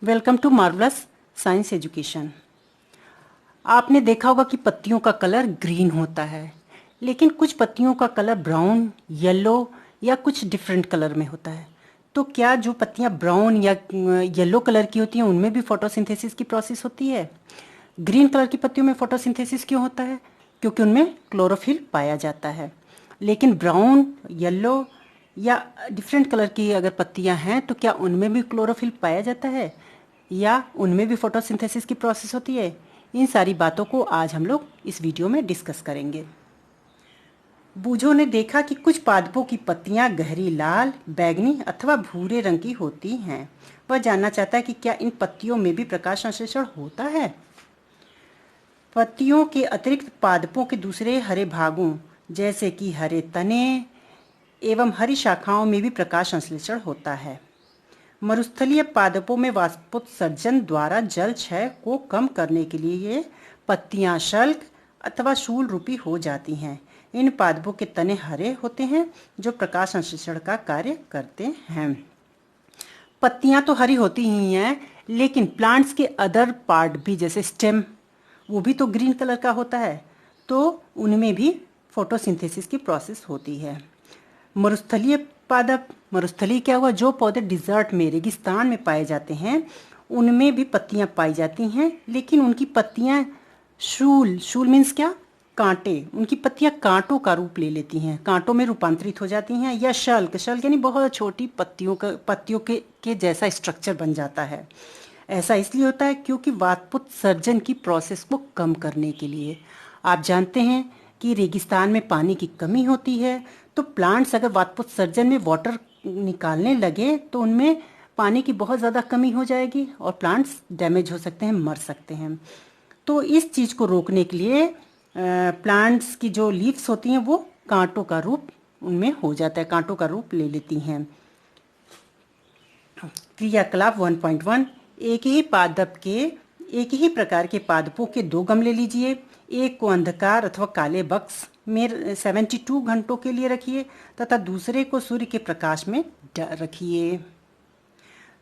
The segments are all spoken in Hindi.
Welcome to marvellous science education. आपने देखा होगा कि पत्तियों का कलर ग्रीन होता है, लेकिन कुछ पत्तियों का कलर ब्राउन, येलो या कुछ डिफरेंट कलर में होता है। तो क्या जो पत्तियां ब्राउन या येलो कलर की होती हैं उनमें भी फोटोसिंथेसिस की प्रोसेस होती है? ग्रीन कलर की पत्तियों में फोटोसिंथेसिस क्यों होता है? क्योंकि उनमें क्लोरोफिल पाया जाता है। लेकिन ब्राउन, येलो या डिफरेंट कलर की अगर पत्तियां हैं तो क्या उनमें भी क्लोरोफिल पाया जाता है या उनमें भी फोटोसिंथेसिस की प्रोसेस होती है? इन सारी बातों को आज हम लोग इस वीडियो में डिस्कस करेंगे। बूझों ने देखा कि कुछ पादपों की पत्तियां गहरी लाल, बैंगनी अथवा भूरे रंग की होती हैं। वह जानना चाहता है कि क्या इन पत्तियों में भी प्रकाश संश्लेषण होता है। पत्तियों के अतिरिक्त पादपों के दूसरे हरे भागों जैसे कि हरे तने एवं हरी शाखाओं में भी प्रकाश संश्लेषण होता है। मरुस्थलीय पादपों में वाष्पोत्सर्जन द्वारा जल क्षय को कम करने के लिए ये पत्तियां शल्क अथवा शूल रूपी हो जाती हैं। इन पादपों के तने हरे होते हैं जो प्रकाश संश्लेषण का कार्य करते हैं। पत्तियां तो हरी होती ही हैं, लेकिन प्लांट्स के अदर पार्ट भी जैसे स्टेम वो भी तो ग्रीन कलर का होता है, तो उनमें भी फोटोसिंथेसिस की प्रोसेस होती है। मरुस्थलीय पादप, मरुस्थलीय क्या हुआ, जो पौधे डिजर्ट में, रेगिस्तान में पाए जाते हैं उनमें भी पत्तियां पाई जाती हैं, लेकिन उनकी पत्तियां शूल, शूल मीन्स क्या, कांटे, उनकी पत्तियां कांटों का रूप ले लेती हैं, कांटों में रूपांतरित हो जाती हैं। या शल्क, शल्क यानी बहुत छोटी पत्तियों के जैसा स्ट्रक्चर बन जाता है। ऐसा इसलिए होता है क्योंकि वाष्पोत्सर्जन की प्रोसेस को कम करने के लिए। आप जानते हैं कि रेगिस्तान में पानी की कमी होती है, तो प्लांट्स अगर वाष्पोत्सर्जन में वाटर निकालने लगे तो उनमें पानी की बहुत ज़्यादा कमी हो जाएगी और प्लांट्स डैमेज हो सकते हैं, मर सकते हैं। तो इस चीज़ को रोकने के लिए प्लांट्स की जो लीव्स होती हैं वो कांटों का रूप उनमें हो जाता है, कांटों का रूप ले लेती हैं। क्रियाकलाप 1.1, एक ही प्रकार के पादपों के दो गमले लीजिए। एक को अंधकार अथवा काले बक्स में 72 घंटों के लिए रखिए तथा दूसरे को सूर्य के प्रकाश में रखिए।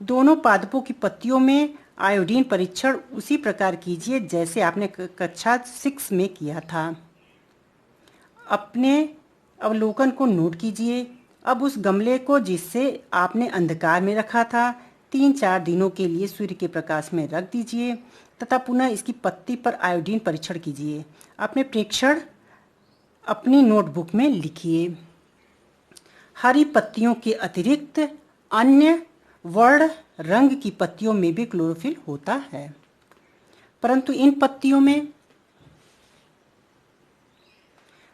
दोनों पादपों की पत्तियों में आयोडीन परीक्षण उसी प्रकार कीजिए जैसे आपने कक्षा 6 में किया था। अपने अवलोकन को नोट कीजिए। अब उस गमले को जिससे आपने अंधकार में रखा था 3-4 दिनों के लिए सूर्य के प्रकाश में रख दीजिए तथा पुनः इसकी पत्ती पर आयोडीन परीक्षण कीजिए। अपने प्रेक्षण अपनी नोटबुक में लिखिए। हरी पत्तियों के अतिरिक्त अन्य वर्ण रंग की पत्तियों में भी क्लोरोफिल होता है, परंतु इन पत्तियों में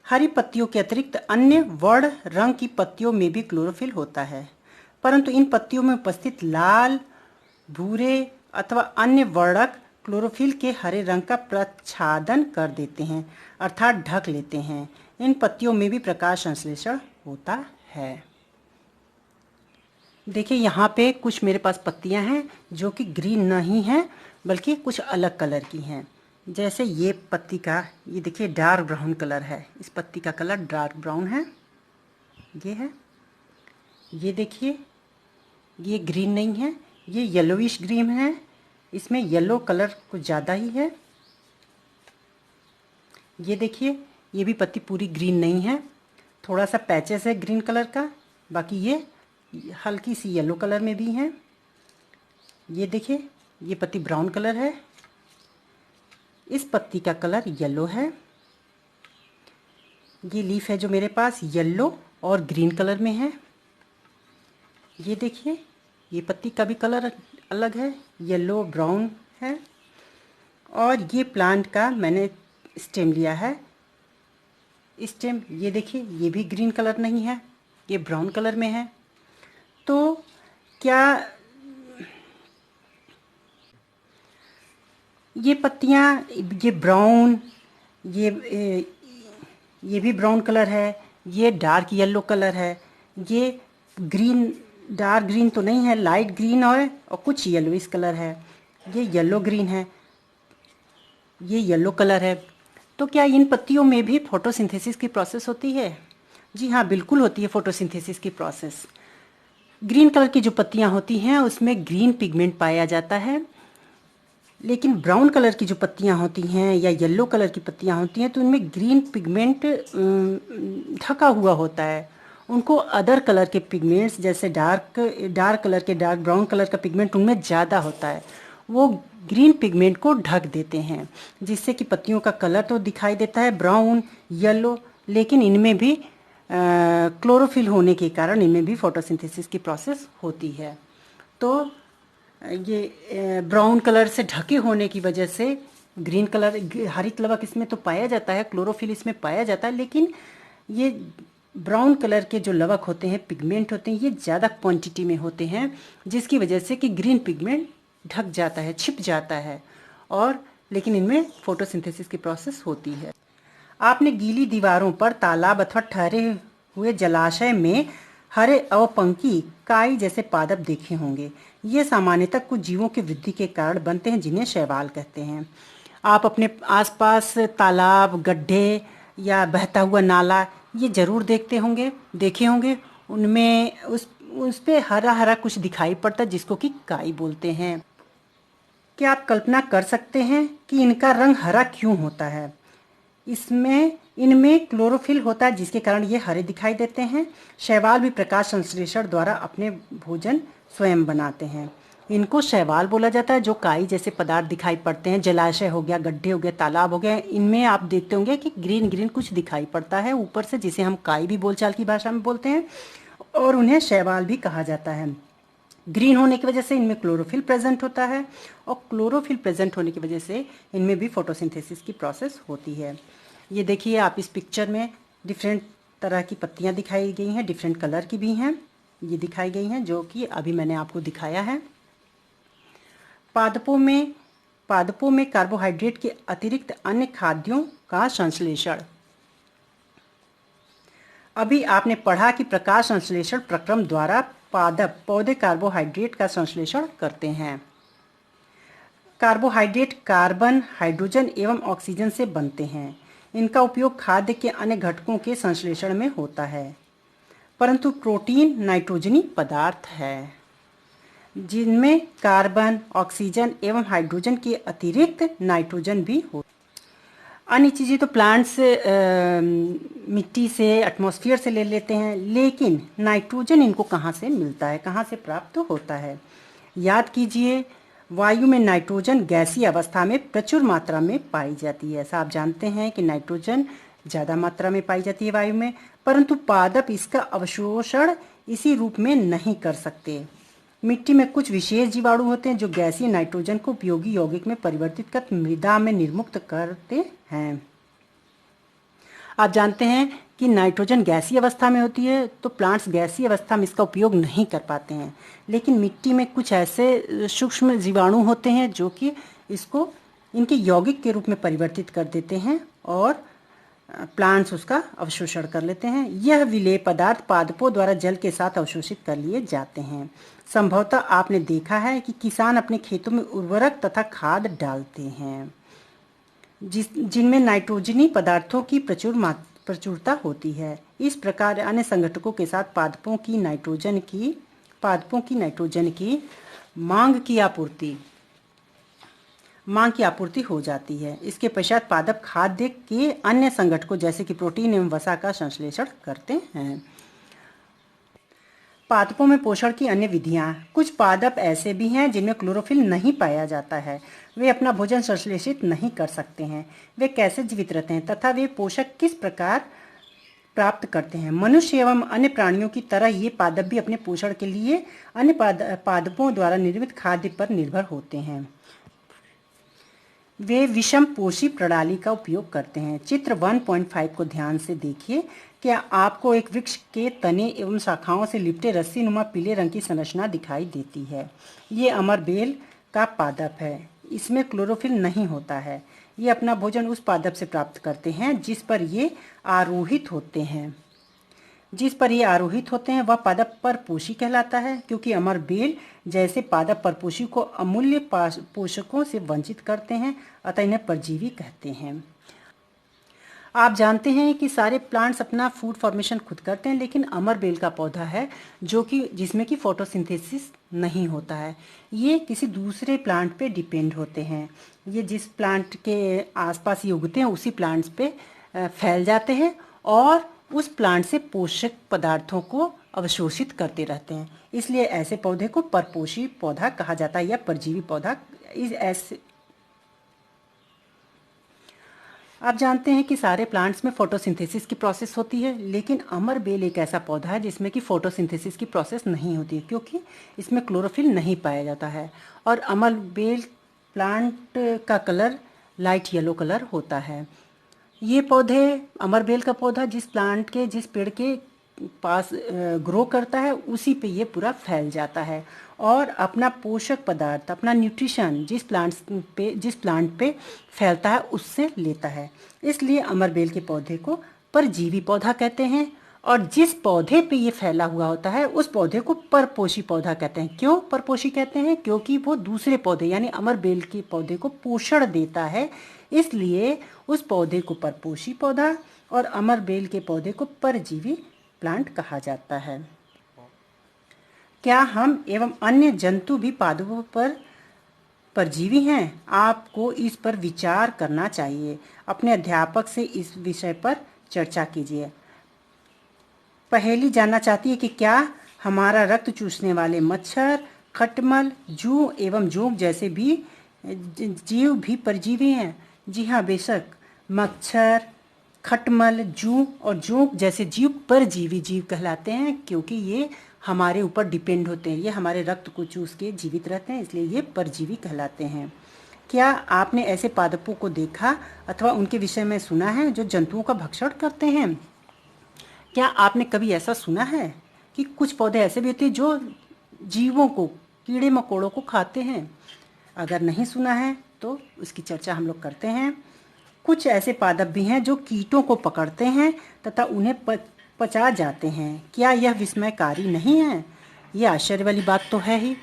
हरी पत्तियों के अतिरिक्त अन्य वर्ण रंग की पत्तियों में भी क्लोरोफिल होता है, परंतु इन पत्तियों में उपस्थित लाल, भूरे अथवा अन्य वर्णक क्लोरोफिल के हरे रंग का प्रच्छादन कर देते हैं, अर्थात ढक लेते हैं। इन पत्तियों में भी प्रकाश संश्लेषण होता है। देखिए यहाँ पे कुछ मेरे पास पत्तियाँ हैं जो कि ग्रीन नहीं हैं बल्कि कुछ अलग कलर की हैं। जैसे ये पत्ती का, ये देखिए डार्क ब्राउन कलर है, इस पत्ती का कलर डार्क ब्राउन है, ये है। ये देखिए ये ग्रीन नहीं है, ये येलोइश ग्रीन है, इसमें येलो कलर कुछ ज़्यादा ही है। ये देखिए ये भी पत्ती पूरी ग्रीन नहीं है, थोड़ा सा पैचेस है ग्रीन कलर का, बाकी ये हल्की सी येलो कलर में भी हैं। ये देखिए ये पत्ती ब्राउन कलर है, इस पत्ती का कलर येलो है। ये लीफ है जो मेरे पास येलो और ग्रीन कलर में है। ये देखिए ये पत्ती का भी कलर अलग है, येलो ब्राउन है। और ये प्लांट का मैंने स्टेम लिया है, स्टेम ये देखिए ये भी ग्रीन कलर नहीं है, ये ब्राउन कलर में है। तो क्या ये पत्तियाँ, ये ब्राउन, ये भी ब्राउन कलर है, ये डार्क येलो कलर है, ये ग्रीन, डार्क ग्रीन तो नहीं है, लाइट ग्रीन और कुछ येलोइश कलर है, ये येलो ग्रीन है, ये येलो कलर है। तो क्या इन पत्तियों में भी फोटोसिंथेसिस की प्रोसेस होती है? जी हाँ, बिल्कुल होती है फोटोसिंथेसिस की प्रोसेस। ग्रीन कलर की जो पत्तियां होती हैं उसमें ग्रीन पिगमेंट पाया जाता है, लेकिन ब्राउन कलर की जो पत्तियां होती हैं या येलो कलर की पत्तियां होती हैं तो उनमें ग्रीन पिगमेंट ढका हुआ होता है। उनको अदर कलर के पिगमेंट्स जैसे डार्क कलर के डार्क ब्राउन कलर का पिगमेंट उनमें ज़्यादा होता है, वो ग्रीन पिगमेंट को ढक देते हैं, जिससे कि पत्तियों का कलर तो दिखाई देता है ब्राउन येलो, लेकिन इनमें भी क्लोरोफिल होने के कारण इनमें भी फोटोसिंथेसिस की प्रोसेस होती है। तो ये ब्राउन कलर से ढके होने की वजह से ग्रीन कलर हरित लवक इसमें तो पाया जाता है, क्लोरोफिल इसमें पाया जाता है, लेकिन ये ब्राउन कलर के जो लवक होते हैं पिगमेंट होते हैं ये ज़्यादा क्वांटिटी में होते हैं, जिसकी वजह से कि ग्रीन पिगमेंट ढक जाता है, छिप जाता है, और लेकिन इनमें फोटोसिंथेसिस की प्रोसेस होती है। आपने गीली दीवारों पर तालाब अथवा ठहरे हुए जलाशय में हरे अवपंकी काई जैसे पादप देखे होंगे। ये सामान्यतः कुछ जीवों की वृद्धि के कारण बनते हैं, जिन्हें शैवाल कहते हैं। आप अपने आसपास तालाब, गड्ढे या बहता हुआ नाला ये जरूर देखे होंगे। उनमें उस पे हरा हरा कुछ दिखाई पड़ता है, जिसको कि काई बोलते हैं। क्या आप कल्पना कर सकते हैं कि इनका रंग हरा क्यों होता है? इनमें क्लोरोफिल होता है, जिसके कारण ये हरे दिखाई देते हैं। शैवाल भी प्रकाश संश्लेषण द्वारा अपने भोजन स्वयं बनाते हैं। इनको शैवाल बोला जाता है। जो काई जैसे पदार्थ दिखाई पड़ते हैं, जलाशय हो गया, गड्ढे हो गए, तालाब हो गए, इनमें आप देखते होंगे कि ग्रीन ग्रीन कुछ दिखाई पड़ता है ऊपर से, जिसे हम काई भी बोलचाल की भाषा में बोलते हैं, और उन्हें शैवाल भी कहा जाता है। ग्रीन होने की वजह से इनमें क्लोरोफिल प्रेजेंट होता है, और क्लोरोफिल प्रेजेंट होने की वजह से इनमें भी फोटोसिंथेसिस की प्रोसेस होती है। ये देखिए, आप इस पिक्चर में डिफरेंट तरह की पत्तियां दिखाई गई हैं, डिफरेंट कलर की भी हैं, ये दिखाई गई हैं, जो कि अभी मैंने आपको दिखाया है। पादपों में कार्बोहाइड्रेट के अतिरिक्त अन्य खाद्यों का संश्लेषण। अभी आपने पढ़ा कि प्रकाश संश्लेषण प्रक्रम द्वारा पौधे कार्बोहाइड्रेट का संश्लेषण करते हैं। कार्बोहाइड्रेट कार्बन, हाइड्रोजन एवं ऑक्सीजन से बनते हैं। इनका उपयोग खाद्य के अन्य घटकों के संश्लेषण में होता है, परंतु प्रोटीन नाइट्रोजनी पदार्थ है, जिनमें कार्बन, ऑक्सीजन एवं हाइड्रोजन के अतिरिक्त नाइट्रोजन भी हो। अन्य चीज़ें तो प्लांट्स मिट्टी से, एटमॉस्फेयर से ले लेते हैं, लेकिन नाइट्रोजन इनको कहाँ से मिलता है, कहाँ से प्राप्त होता है? याद कीजिए, वायु में नाइट्रोजन गैसीय अवस्था में प्रचुर मात्रा में पाई जाती है। ऐसा आप जानते हैं कि नाइट्रोजन ज़्यादा मात्रा में पाई जाती है वायु में, परंतु पादप इसका अवशोषण इसी रूप में नहीं कर सकते। मिट्टी में कुछ विशेष जीवाणु होते हैं जो गैसीय नाइट्रोजन को उपयोगी यौगिक में परिवर्तित कर मृदा में निर्मुक्त करते हैं। आप जानते हैं कि नाइट्रोजन गैसीय अवस्था में होती है, तो प्लांट्स गैसीय अवस्था में इसका उपयोग नहीं कर पाते हैं, लेकिन मिट्टी में कुछ ऐसे सूक्ष्म जीवाणु होते हैं जो कि इसको इनके यौगिक के रूप में परिवर्तित कर देते हैं, और प्लांट्स उसका अवशोषण कर लेते हैं। यह विलेय पदार्थ पादपों द्वारा जल के साथ अवशोषित कर लिए जाते हैं। संभवतः आपने देखा है कि किसान अपने खेतों में उर्वरक तथा खाद डालते हैं, जिनमें नाइट्रोजनी पदार्थों की प्रचुरता होती है। इस प्रकार अन्य संघटकों के साथ पादपों की नाइट्रोजन की मांग की आपूर्ति हो जाती है। इसके पश्चात पादप खाद्य के अन्य संघटकों जैसे कि प्रोटीन एवं वसा का संश्लेषण करते हैं। पादपों में पोषण की अन्य विधियां। कुछ पादप ऐसे भी हैं जिनमें क्लोरोफिल नहीं पाया जाता है। वे अपना भोजन संश्लेषित नहीं कर सकते हैं। वे कैसे जीवित रहते हैं तथा वे पोषक किस प्रकार प्राप्त करते हैं? मनुष्य एवं अन्य प्राणियों की तरह ये पादप भी अपने पोषण के लिए अन्य पादपों द्वारा निर्मित खाद्य पर निर्भर होते हैं। वे विषम पोषी प्रणाली का उपयोग करते हैं। चित्र 1.5 को ध्यान से देखिए। क्या आपको एक वृक्ष के तने एवं शाखाओं से लिपटे रस्सी नुमा पीले रंग की संरचना दिखाई देती है? ये अमरबेल का पादप है। इसमें क्लोरोफिल नहीं होता है। ये अपना भोजन उस पादप से प्राप्त करते हैं जिस पर ये आरोहित होते हैं। वह पादप परपोषी कहलाता है, क्योंकि अमरबेल जैसे पादप परपोषी को अमूल्य पोषकों से वंचित करते हैं, अतः इन्हें परजीवी कहते हैं। आप जानते हैं कि सारे प्लांट्स अपना फूड फॉर्मेशन खुद करते हैं, लेकिन अमरबेल का पौधा है जो कि जिसमें कि फोटोसिंथेसिस नहीं होता है। ये किसी दूसरे प्लांट पे डिपेंड होते हैं। ये जिस प्लांट के आसपास ये उगते हैं उसी प्लांट्स पे फैल जाते हैं और उस प्लांट से पोषक पदार्थों को अवशोषित करते रहते हैं। इसलिए ऐसे पौधे को परपोषी पौधा कहा जाता है या परजीवी पौधा। इस ऐसे आप जानते हैं कि सारे प्लांट्स में फोटोसिंथेसिस की प्रोसेस होती है, लेकिन अमरबेल एक ऐसा पौधा है जिसमें कि फोटोसिंथेसिस की प्रोसेस नहीं होती है, क्योंकि इसमें क्लोरोफिल नहीं पाया जाता है। और अमरबेल प्लांट का कलर लाइट येलो कलर होता है। ये पौधे, अमरबेल का पौधा जिस पेड़ के पास ग्रो करता है उसी पे ये पूरा फैल जाता है और अपना पोषक पदार्थ, अपना न्यूट्रिशन जिस प्लांट पे फैलता है उससे लेता है। इसलिए अमरबेल के पौधे को परजीवी पौधा कहते हैं। और जिस पौधे पे ये फैला हुआ होता है उस पौधे को परपोषी पौधा कहते हैं। क्यों परपोषी कहते हैं? क्योंकि वो दूसरे पौधे यानी अमरबेल के पौधे को पोषण देता है, इसलिए उस पौधे को परपोषी पौधा और अमरबेल के पौधे को परजीवी प्लांट कहा जाता है। क्या हम एवं अन्य जंतु भी पादपों पर परजीवी हैं? आपको इस पर विचार करना चाहिए। अपने अध्यापक से इस विषय पर चर्चा कीजिए। पहेली जानना चाहती है कि क्या हमारा रक्त चूसने वाले मच्छर, खटमल, जूं एवं जोंक जैसे भी जीव भी परजीवी हैं? जी हाँ, बेशक। मच्छर, खटमल, जूं और जोंक जैसे जीव परजीवी जीव कहलाते हैं, क्योंकि ये हमारे ऊपर डिपेंड होते हैं। ये हमारे रक्त को चूस के जीवित रहते हैं, इसलिए ये परजीवी कहलाते हैं। क्या आपने ऐसे पादपों को देखा अथवा उनके विषय में सुना है जो जंतुओं का भक्षण करते हैं? क्या आपने कभी ऐसा सुना है कि कुछ पौधे ऐसे भी होते हैं जो जीवों को, कीड़े मकोड़ों को खाते हैं? अगर नहीं सुना है तो उसकी चर्चा हम लोग करते हैं। कुछ ऐसे पादप भी हैं जो कीटों को पकड़ते हैं तथा उन्हें पचा जाते हैं। क्या यह विस्मयकारी नहीं है? यह आश्चर्य वाली बात तो है ही।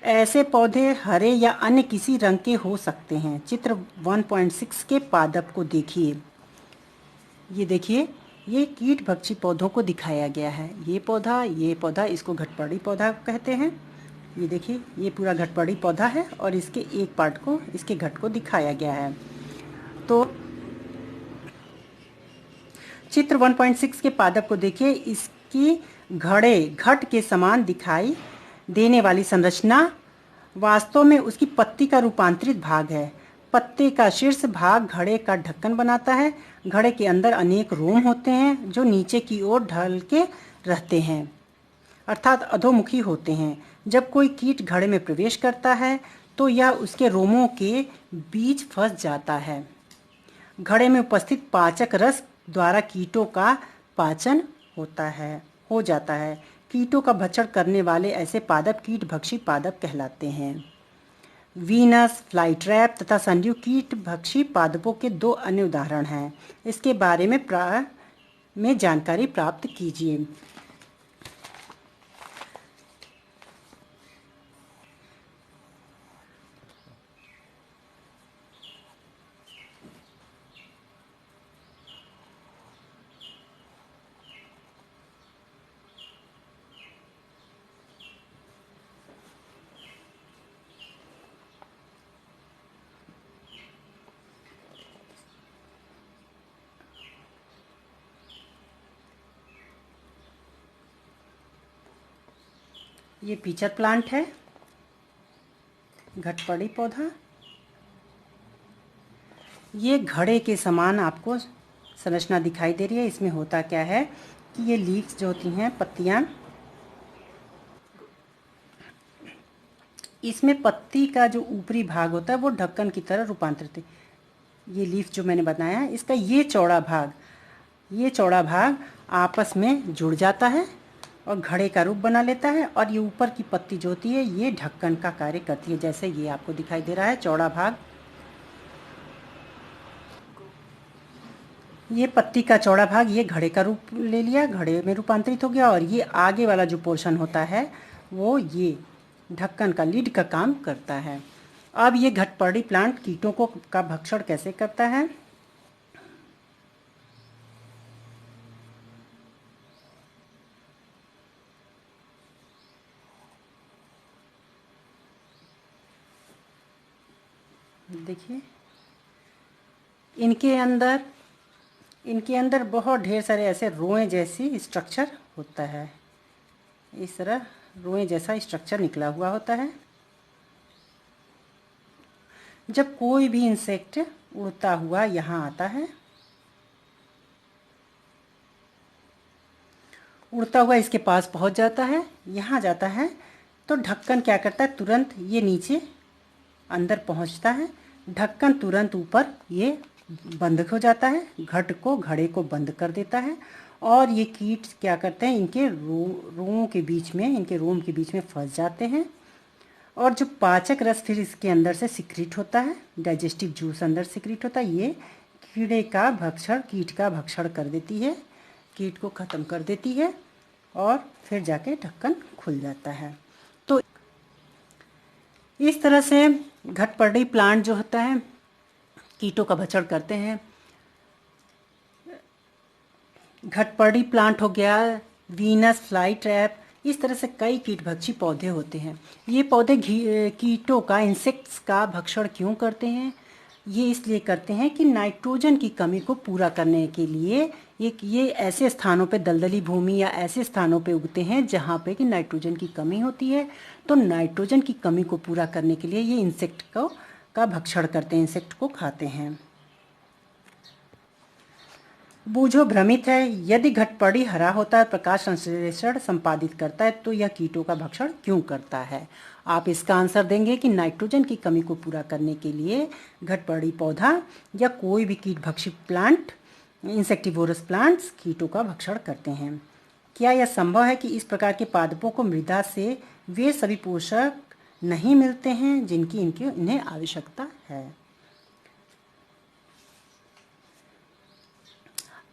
ऐसे पौधे हरे या अन्य किसी रंग के हो सकते हैं। चित्र 1.6 के पादप को देखिए। ये देखिए, ये कीट भक्षी पौधों को दिखाया गया है। ये पौधा इसको घटपड़ी पौधा कहते हैं। ये देखिए, ये पूरा घटपड़ी पौधा है और इसके एक पार्ट को, इसके घट को दिखाया गया है। तो चित्र 1.6 के पादप को देखिए। इसकी घट के समान दिखाई देने वाली संरचना वास्तव में उसकी पत्ती का रूपांतरित भाग है। पत्ते का शीर्ष भाग घड़े का ढक्कन बनाता है। घड़े के अंदर अनेक रोम होते हैं जो नीचे की ओर ढल के रहते हैं, अर्थात अधोमुखी होते हैं। जब कोई कीट घड़े में प्रवेश करता है तो यह उसके रोमों के बीच फंस जाता है। घड़े में उपस्थित पाचक रस द्वारा कीटों का पाचन हो जाता है। कीटों का भक्षण करने वाले ऐसे पादप कीट भक्षी पादप कहलाते हैं। वीनस फ्लाईट्रैप तथा संडीव कीट भक्षी पादपों के दो अन्य उदाहरण हैं। इसके बारे में जानकारी प्राप्त कीजिए। ये पीचर प्लांट है, घटपड़ी पौधा। ये घड़े के समान आपको संरचना दिखाई दे रही है। इसमें होता क्या है कि ये लीव्स जो होती हैं, पत्तियां, इसमें पत्ती का जो ऊपरी भाग होता है वो ढक्कन की तरह रूपांतरित है। ये लीफ जो मैंने बताया है, इसका ये चौड़ा भाग आपस में जुड़ जाता है और घड़े का रूप बना लेता है। और ये ऊपर की पत्ती जो होती है ये ढक्कन का कार्य करती है, जैसे ये आपको दिखाई दे रहा है चौड़ा भाग। ये पत्ती का चौड़ा भाग ये घड़े का रूप ले लिया, घड़े में रूपांतरित हो गया। और ये आगे वाला जो पोर्शन होता है वो ये ढक्कन का, लीड का काम करता है। अब ये घटपड़ी प्लांट कीटों का भक्षण कैसे करता है? देखिए इनके अंदर बहुत ढेर सारे ऐसे रोएं जैसी स्ट्रक्चर होता है। इस तरह रोएं जैसा स्ट्रक्चर निकला हुआ होता है। जब कोई भी इंसेक्ट उड़ता हुआ यहाँ आता है, उड़ता हुआ इसके पास पहुँच जाता है, यहाँ जाता है, तो ढक्कन क्या करता है, तुरंत ये नीचे अंदर पहुँचता है, ढक्कन तुरंत ऊपर ये बंद हो जाता है, घड़े को बंद कर देता है। और ये कीट क्या करते हैं, इनके रोमों के बीच में, इनके रोम के बीच में फंस जाते हैं। और जो पाचक रस फिर इसके अंदर से सिक्रीट होता है, डाइजेस्टिव जूस अंदर सिक्रीट होता है, ये कीट का भक्षण कर देती है, कीट को ख़त्म कर देती है और फिर जाके ढक्कन खुल जाता है। तो इस तरह से घटपर्डी प्लांट जो होता है कीटों का भक्षण करते हैं। घटपर्डी प्लांट हो गया, वीनस फ्लाई ट्रैप, इस तरह से कई कीटभक्षी पौधे होते हैं। ये पौधे कीटों का, इंसेक्ट्स का भक्षण क्यों करते हैं? ये इसलिए करते हैं कि नाइट्रोजन की कमी को पूरा करने के लिए ये ऐसे स्थानों पे, दलदली भूमि या ऐसे स्थानों पे उगते हैं जहाँ पे कि नाइट्रोजन की कमी होती है। तो नाइट्रोजन की कमी को पूरा करने के लिए ये इंसेक्ट का भक्षण करते हैं, इंसेक्ट को खाते हैं। बूझो भ्रमित है, यदि घटपर्डी हरा होता है, प्रकाश संश्लेषण संपादित करता है, तो यह कीटों का भक्षण क्यों करता है? आप इसका आंसर देंगे कि नाइट्रोजन की कमी को पूरा करने के लिए घटपर्डी पौधा या कोई भी कीटभक्षी प्लांट, इंसेक्टिवोरस प्लांट्स कीटों का भक्षण करते हैं। क्या यह संभव है कि इस प्रकार के पादपों को मृदा से वे सभी पोषक नहीं मिलते हैं जिनकी इन्हें आवश्यकता है?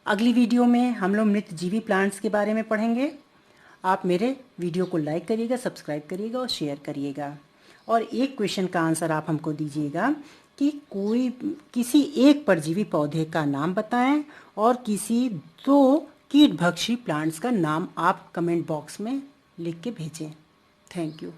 अगली वीडियो में हम लोग मृतजीवी प्लांट्स के बारे में पढ़ेंगे। आप मेरे वीडियो को लाइक करिएगा, सब्सक्राइब करिएगा और शेयर करिएगा। और एक क्वेश्चन का आंसर आप हमको दीजिएगा कि किसी एक परजीवी पौधे का नाम बताएं और किसी 2 कीटभक्षी प्लांट्स का नाम आप कमेंट बॉक्स में लिख के भेजें। Thank you.